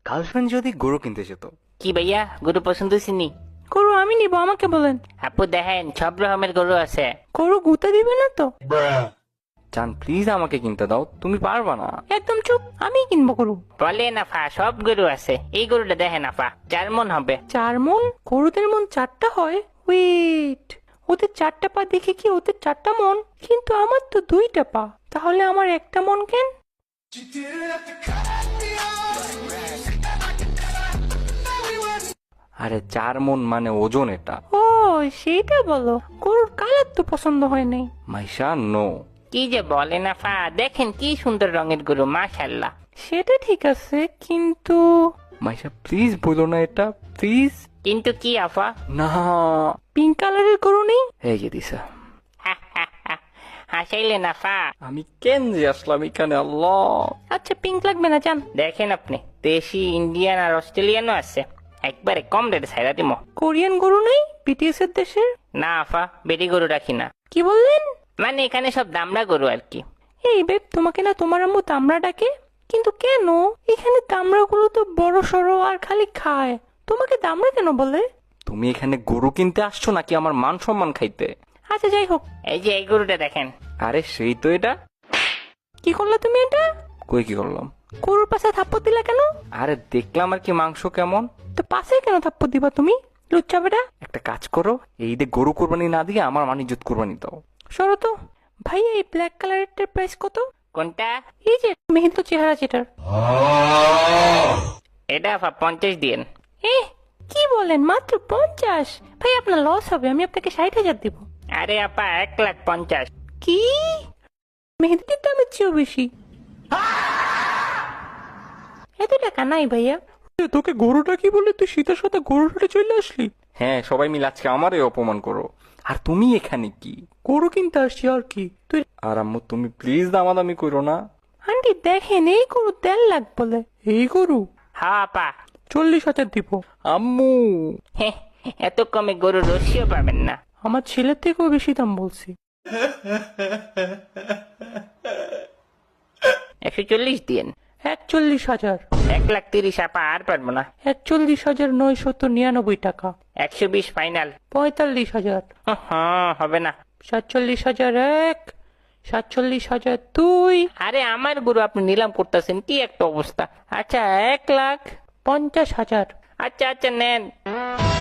Girlfriend যদি গরু কিনতে যেত। কি ভাইয়া গরু পছন্দ হয়েছিনি? গরু আমি নিব, আমাকে বলেন। আপু দেখেন সব রকমের গরু আছে। গরু গুঁতে দিবে না তো? জান প্লিজ আমাকে কিনতে দাও, তুমি পারবা না। একদম চুপ, আমি কিনবো গরু। বলে নাফা সব গরু আছে, এই গরুটা দেখেন নাফা 4 মণ হবে। 4 মণ? গরুদের মন 4টা হয়? ওয়েট, ওদের 4টা পা দেখে কি ওদের 4টা মন? কিন্তু আমার তো 2টা পা, তাহলে আমার 1টা মন কেন? আরে 4 মণ মানে ওজন এটা। ও সেইটা বলো। গরুর কালার তো পছন্দ হয় নাই। মাইশা নো। কি যে বলে নাফা, দেখেন কি সুন্দর রঙের গরু মাশাআল্লাহ। সেটা ঠিক আছে, কিন্তু মাইশা প্লিজ বলো না এটা, প্লিজ। কিন্তু কি আফা? না। পিঙ্ক কালারের গরু নেই? এই যে দিশা, হাসাইলে নাফা। আমি কেন যে আসলাম এখানে আল্লাহ। আচ্ছা পিঙ্ক লাগবে না, যান। দেখেন আপনি দেশি ইন্ডিয়ান আর অস্ট্রেলিয়ানও আছে, একবারে কম রেটে ছাইরা দিমো। কোরিয়ান গরু নেই বিটিএস এর দেশের? না আফা, বেটি গরু রাখি না। কি বললেন? মানে এখানে সব দামড়া গরু আর কি। এই বেব, তোমাকে না তোমার আম্মু তামড়া ডাকে? কিন্তু কেন? এখানে তামড়াগুলো তো বড় সড়ো আর খালি খায়, তোমাকে তামড়া কেন বলে? তুমি এখানে গরু কিনতে আসছো নাকি আমার মান সম্মান খাইতে? আচ্ছা যাই হোক, এই যে এই গরুটা দেখেন। আরে সেই তো এটা। কি করলা তুমি এটা? কই কি করলাম? গরুর পাশে থাপ্পড় দিলা কেন? আরে দেখলাম আর কি মাংস কেমন। তো পাশে কেন থাপ্পড় দিবা তুমি, লুচ্চা বেটা? একটা কাজ করো, এই ঈদে গরু কোরবানি না দিয়ে আমার মানিজ্জত কোরবানি দাও। সরো তো। ভাইয়া এই ব্ল্যাক কালারের প্রাইস কত? কোনটা? এই যে মেহেন্দ্র চেহারা যেটার। এটা আফা 50 দিন। এ কি বলেন, মাত্র 50? ভাই আপনার লস হবে, আমি আপনাকে 60,000 দিব। আরে আপা 1,50,000। কি? মেহেদির দামের চেয়েও বেশি? এত টাকা নাই ভাইয়া। তোকে গরুটা কি বলে তুই শীতের সাথে গরুটা চলে আসলি? হ্যাঁ সবাই মিলে আজকে আমারই অপমান করো। আর তুমি এখানে কি? গরু কিনতে আসছি আর কি। তুই আর আম্মু তুমি প্লিজ দামাদামি করো না। আন্টি দেখেন, এই গরু 1.5 লাখ বলে। এই গরু হ্যাঁ আপা। 40,000 দিব। আম্মু হেহ, এত কমে গরু রসিও পাবেন না। আমার ছেলের থেকেও বেশি দাম বলছি। 140 দিন। 41,000। 1,30,000 আপা, আর পারবো না। 41,999 টাকা। 120 ফাইনাল। 45,000। হ্যাঁ হবে না। 47,000 এক। 47,002। আরে আমার গরু আপনি নিলাম করতেছেন, কি একটা অবস্থা। আচ্ছা 1,50,000।50,000। আচ্ছা আচ্ছা নেন।